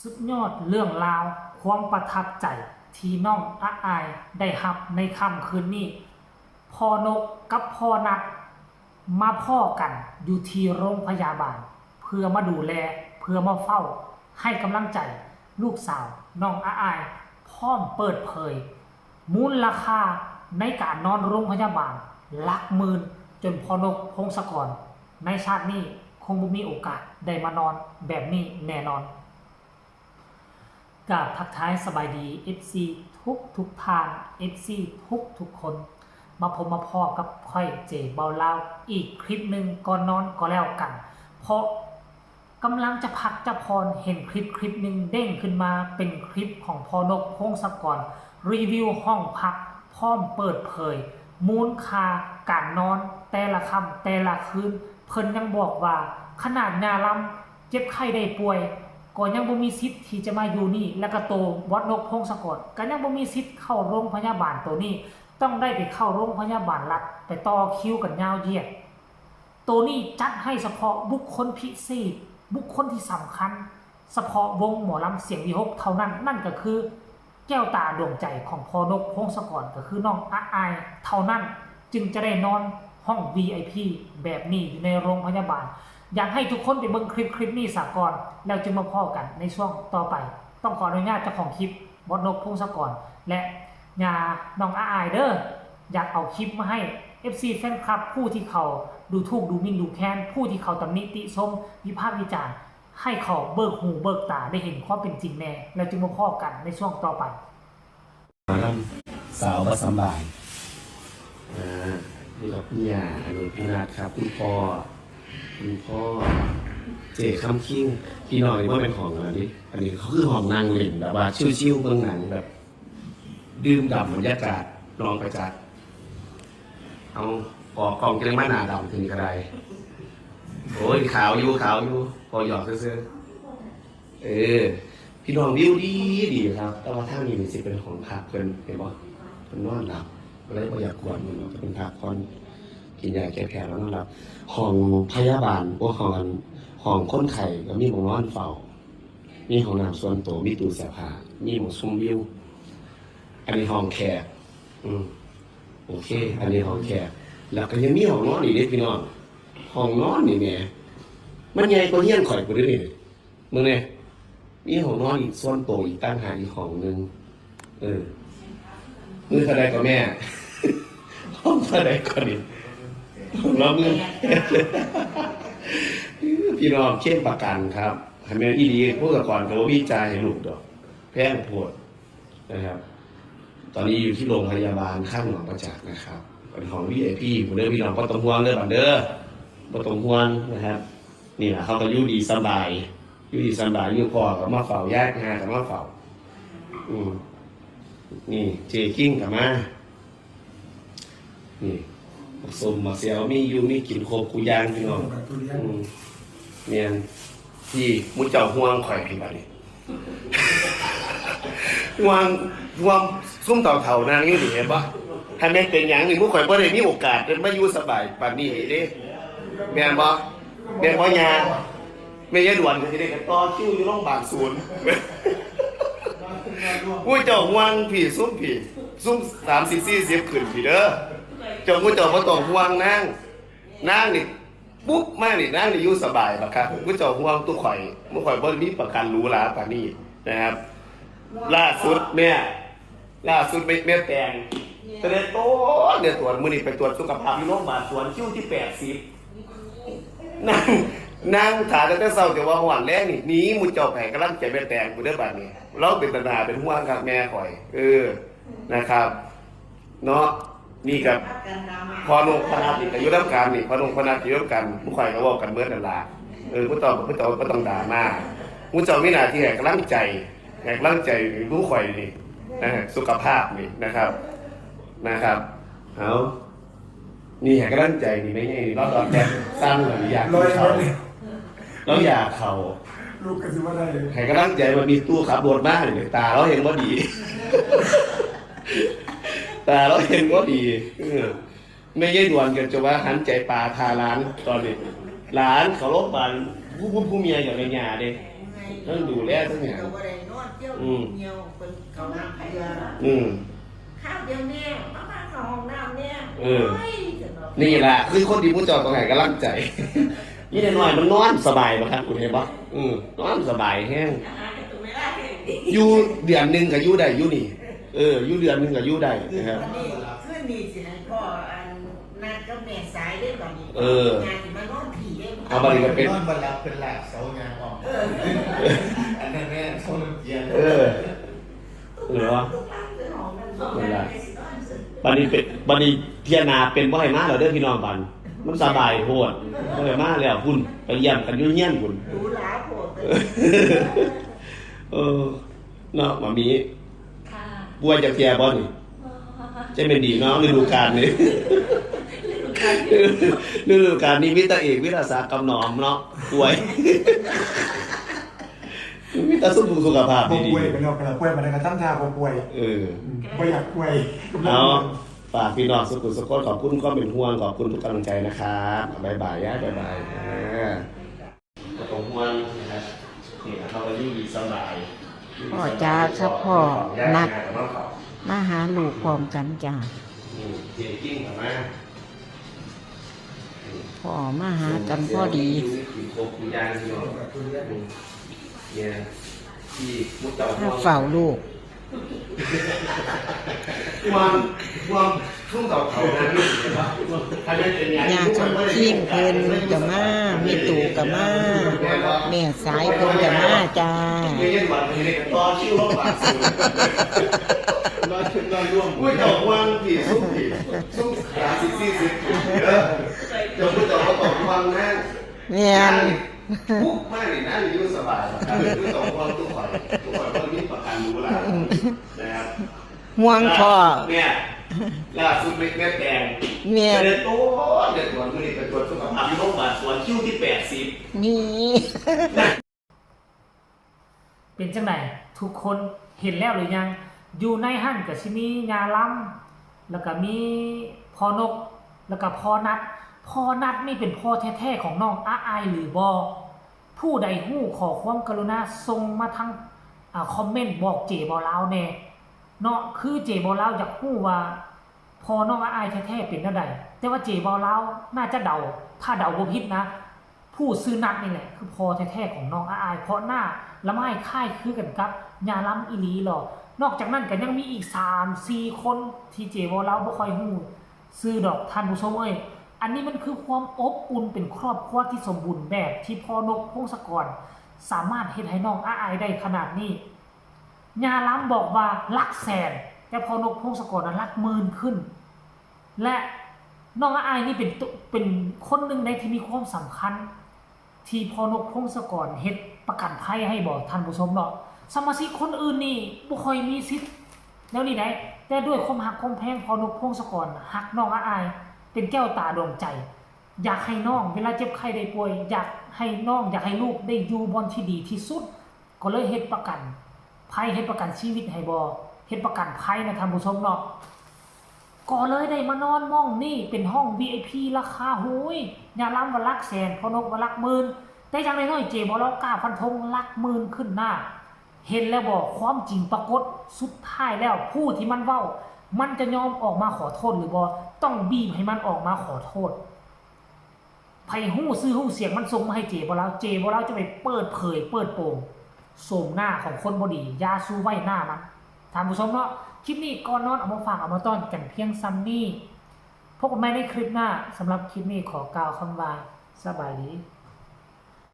สุดยอดเรื่องราวความประทับใจที่น้องอาอายได้รับในค่ำคืนนี้พ่อนกกับพ่อนัดมาพ่อกันอยู่ที่โรงพยาบาลเพื่อมาดูแลเพื่อมาเฝ้าให้กำลังใจลูกสาวน้องอาอายพร้อมเปิดเผยมูลค่าในการนอนโรงพยาบาลหลักหมื่นจนพ่อนกพงศกรในชาตินี้คงไม่มีโอกาสได้มานอนแบบนี้แน่นอนกับทักทายสบายดี FC ทุกทาง FC ทุกคนมาพบมาพอกับค่อยเจเบาเล่าอีกคลิปหนึ่งก่อนนอนก็แล้วกันเพราะกำลังจะพักจะพรเห็นคลิปหนึ่งเด้งขึ้นมาเป็นคลิปของพ่อนกพงศกรรีวิวห้องพักพร้อมเปิดเผยมูลค่าการนอนแต่ละค่ำแต่ละคืนเพิ่นยังบอกว่าขนาดนาลำเจ็บไข้ได้ป่วยก็ยังบ่มีสิทธิ์ที่จะมาอยู่นี่แล้วก็โตวัดนกพงศกรก็ยังบ่มีสิทธิ์เข้าโรงพยาบาลตัวนี้ต้องได้ไปเข้าโรงพยาบาลรัฐไปต่อคิวกันยาวเหยียดตัวนี้จัดให้เฉพาะบุคคลพิเศษบุคคลที่สำคัญเฉพาะวงหมอลำเสียงวิหกเท่านั้นนั่นก็คือแก้วตาดวงใจของพ่อนกพงศกรก็คือน้องอาอายเท่านั้นจึงจะได้นอนห้อง VIP แบบนี้อยู่ในโรงพยาบาลอยากให้ทุกคนไปเบิ่งคลิปนี้สากลแล้วจึงมาพอกันในช่วงต่อไปต้องขออนุญาตเจ้าของคลิปบอสนกพงศกรและญาน้องอาอายเด้ออยากเอาคลิปมาให้ FC แฟนคลับผู้ที่เขาดูถูกดูหมิ่นดูแคลนผู้ที่เขาตำหนิติชมวิพากษ์วิจารณ์ให้เขาเบิกหูเบิกตาได้เห็นความเป็นจริงแน่แล้วจึงมาพอกันในช่วงต่อไปสาวประสำบายนี่กับพี่ยาอันนี้พี่นัทครับคุณพ่อเจ๋คำคิงพี่น้อยว่าเป็นของอะไรนี่อันนี้เขาคือห้องนางเล่นแบบว่าชิวๆเบื้องหนังแบบดื่มด่ำบรรยากาศลองไปจัดเอาออกกล่องเกลียงมาหนาดำถึงกระไดโอ้ยขาวอยู่พอหยอกซื้อพี่น้องวิวดีครับแต่ว่าถ้ามีมันสิเป็นของพักเพิ่นเห็นบ่เพิ่นนอนหลับอะไรบ่อยากกวนมันจะเป็นพักผ่อนกินยาแก้แพ้แล้วนอนหลับของพยาบาลพวกของคนไข้ก็มีหมองนอนเฝ้ามีห้องน้ำส่วนตัวมีตู้เสื้อผ้ามีหมองชมวิวอันนี้ห้องแขกโอเคอันนี้ห้องแขกแล้วก็ยังมีห้องนอนอีกเด้พี่น้องห้องนอนนี่แหมมันใหญ่กว่าเฮียนข่อยกูเด้นี่มึงเนี่ยมีห้องนอนอีกส่วนตัวอีกตั้งหากอีกห้องนึงมือเท่าใดก็แม่ห้องเท่าใดก็นี่เรามือพี่น้องเช่นประกันครับให้แม่อีดีพวกก่อนก็วิจัยให้ลูกดอกแพงโพดนะครับตอนนี้อยู่ที่โรงพยาบาลข้างหนองประจักษ์นะครับเป็นของ VIP ผมเด้อพี่น้องก็ต้องห่วงเด้อบัดเด้อบ่ต้องห่วงนะครับนี่แหละเขาก็อยู่ดีสบายอยู่พอกับมาเฝ้าญาติงานกับมาเฝ้านี่เจกิ้งกับมานี่สมมาเสียวมีอยู่มีกินโคบกูยางพี่น้องเนี่ยที่มุดเจ้าห่วงข่อยพี่บัดนี้ห่วงซุ่มเต่าๆนางนี่ดิเห็นปะถ้าแม่เป็นอย่างนี้มุดข่อยบ่ได้มีโอกาสได้มาอยู่สบายปานนี้เด้แม่นบ่ยาไม่ยด่วนก็สิได้กันต่อคิวอยู่โรงพยาบาลศูนย์ผู้เจ้าห่วงพี่ซุ่ม30-40ขึ้นพี่เด้อเจ้าผู้เจ้าบ่ต้องห่วงนางนี่ปุ๊บมานี่นางนี่อยู่สบายบักครับผู้เจ้าห่วงตัวข่อยบ่บ่มีประกันหรูหราปานนี้นะครับล่าสุดแม่แตงแต่เด็กโตเนี่ยตรวจมื้อนี้ไปตรวจสุขภาพอยู่โรงพยาบาลสวนคิวที่80นั่งถ่ายตั้งแต่เช้าแต่ว่าหวานแรงนี่หนีมุดเจ้าแผงกำลังใจแม่แตงกูเด้อบัดนี้เราเป็นตาหนาเป็นห่วงครับแม่ข่อยนะครับเนาะนี่กับพอนงพนัดนี่ก็อยู่ร่วมกันนี่พอนงพนัดอยู่ร่วมกันผู้ข่อยก็เว้ากันเบิดนั่นล่ะผู้ต่อบ่ต้องด่ามาผู้เจ้ามีหน้าที่ให้กำลังใจผู้ข่อยนี่สุขภาพนี่นะครับเอานี่ให้กำลังใจนี่ไม่ใช่เราตอนแรกสร้างหรืออยากเขาแล้วอยากเขาลูกกันสิว่าได้ให้กำลังใจมันมีตู้ขับรถมากเลยตาเราเห็นว่าดีไม่ใช่ด่วนกันจะว่าหันใจปลาทาร้านตอนนี้ร้านเขาลบบันผู้เมียอย่างไรหยาเด้ ทั้งดูแลทั้งหยัง ก็บ่ได้นอนเที่ยวเหี่ยวเป็นเขาน้ำเกลือ ข้าวเดียวแม่มาเข้าห้องน้ำเนี่ยนี่แหละคือคนที่ผู้เจ้าต้องให้กำลังใจนี่หน่อยมันนอนสบายบ่ครับคุณเห็นบ่นอนสบายแห้งอยู่เดือนหนึงก็อยู่ได้อยู่นี่อยู่เดือนหนึงก็อยู่ได้นะครับ ขึ้นนี่สิให้พ่อนัดกับแม่สายได้บัดนี้งานสิมานอนผีได้ เอาบัดนี้ก็เป็น นอนบนหลับเป็นหลักเสายางออกอันนั้นแม่โทนเกียร์ เหรอบัดนี้เทียนาเป็นบ่ให้มาแล้วเด้อพี่น้องบัดมันสบายโพดบ่ให้มาแล้วคุณไปเยี่ยมกันอยู่เฮียนคุณ ดูหลาโพด เนาะมามีป่วยจากแกบ่นี่จะเป็นดีเนาะฤดูกาลนี้ฤดูกาลนี้มีแต่เอกวิทยาศาสตร์กำหนอมเนาะป่วยมีแต่สุขภาพ ป่ ดี วยเป็นเราป่วยมาในกระทั่งชาป่วยไม่อยากป่วย เอาฝากพี่น้องสุขุมสุขขอบคุณก็เป็นห่วงขอบคุณทุกกำลังใจนะครับบ๊ายบายบ๊ายบายก็ต้องห่วงนะครับนี่เขาก็อยู่ดีสบาย พ่อจ้าครับพ่อนัดมาหาลูกพร้อมกันจ้า เจ๊กิ้งเหรอแม่ พ่อมาหากันพอดี ถ้าเฝ้าลูก ความช่วงเก่าๆนั้น ยาชมขิ้งเพิ่นกับมามีตู่กับมาแม่สายเพิ่นกับมาจ้า ไม่เย็นวันนี้ต่อชิวรอบปากสูงนอนร่วมอุ้ยดอกวางผีซุ่ม30-40เด้อเดี๋ยวผู้เจ้าเขาตอกวางนั่ง แม่น ปุ๊บมานี่นั่งอยู่สบายผู้เจ้าวางทุกคนก็มีประกันรู้ล่ะนะครับ ห่วงพ่อ เนี่ยล่าสุดแม่แตง แม่ เดินโต้เดินตรวจมือไปตรวจสุขภาพที่โรงพยาบาลสวนคิวที่80นี่ เป็นจังไหนทุกคนเห็นแล้วหรือยังอยู่ในหั่นกับชิมียาล้ำแล้วก็มีพอนกแล้วก็พอนัดนี่เป็นพ่อแท้ๆของน้องอาอายหรือบอผู้ใดฮู้ขอความกรุณาส่งมาทางคอมเมนต์บอกเจบอลาวแน่เนาะคือเจบอลาวอยากฮู้ว่าพอน้องอาอายแท้ๆเป็นจังไดแต่ว่าเจบอลาวน่าจะเดาถ้าเดาบ่ผิดนะผู้ซื้อนัดนี่แหละคือพ่อแท้ๆของน้องอาอายเพราะหน้าละไม้ค่ายคือกันกับยาล้ำอีหลีหรอนอกจากนั้นก็ยังมีอีก 3-4 คนที่เจบอลาวบ่ค่อยฮู้ซื้อดอกท่านผู้ชมเอ้ยอันนี้มันคือความอบอุ่นเป็นครอบครัวที่สมบูรณ์แบบที่พ่อนกพงศกรสามารถเฮ็ดให้น้องอาอายได้ขนาดนี้ยาล้ำบอกว่ารักแสนแต่พ่อนกพงศกรนั้นรักหมื่นขึ้นและน้องอาอายนี่เป็นคนหนึ่งในที่มีความสำคัญที่พ่อนกพงศกรเฮ็ดประกันภัยให้บอกท่านผู้ชมเนาะสมาชิกคนอื่นนี่บ่ค่อยมีสิทธิ์แล้วนี่ได้แต่ด้วยความหักความแพงพ่อนกพงศกรหักน้องอาอายเป็นแก้วตาดวงใจอยากให้น้องเวลาเจ็บไข้ได้ป่วยอยากให้น้องอยากให้ลูกได้อยู่บนที่ดีที่สุดก็เลยเฮ็ดประกันภัยเฮ็ดประกันชีวิตให้บ่เฮ็ดประกันภัยนะท่านผู้ชมเนาะก็เลยได้มานอนม่องนี่เป็นห้อง VIP ราคาโหยอย่าล้ำว่าลักแสนพอนกว่าลักหมื่นแต่อย่างน้อยๆเจบ่เรากล้าฟันธงลักหมื่นขึ้นหน้าเห็นแล้วบอกความจริงปรากฏสุดท้ายแล้วผู้ที่มันเว้ามันจะยอมออกมาขอโทษหรือบ่ต้องบีบให้มันออกมาขอโทษไผฮู้ซื้อฮู้เสียงมันส่งมาให้เจบ่แล้วจะไปเปิดเผยเปิดโปงโสมหน้าของคนบ่ดียาสู้ไว้หน้ามันท่านผู้ชมเนาะคลิปนี้ก่อนนอนเอามาฝากเอามาต้อนกันเพียงซ้ำนี้พบกันใหม่ในคลิปหน้าสำหรับคลิปนี้ขอกล่าวคำว่าสบายดี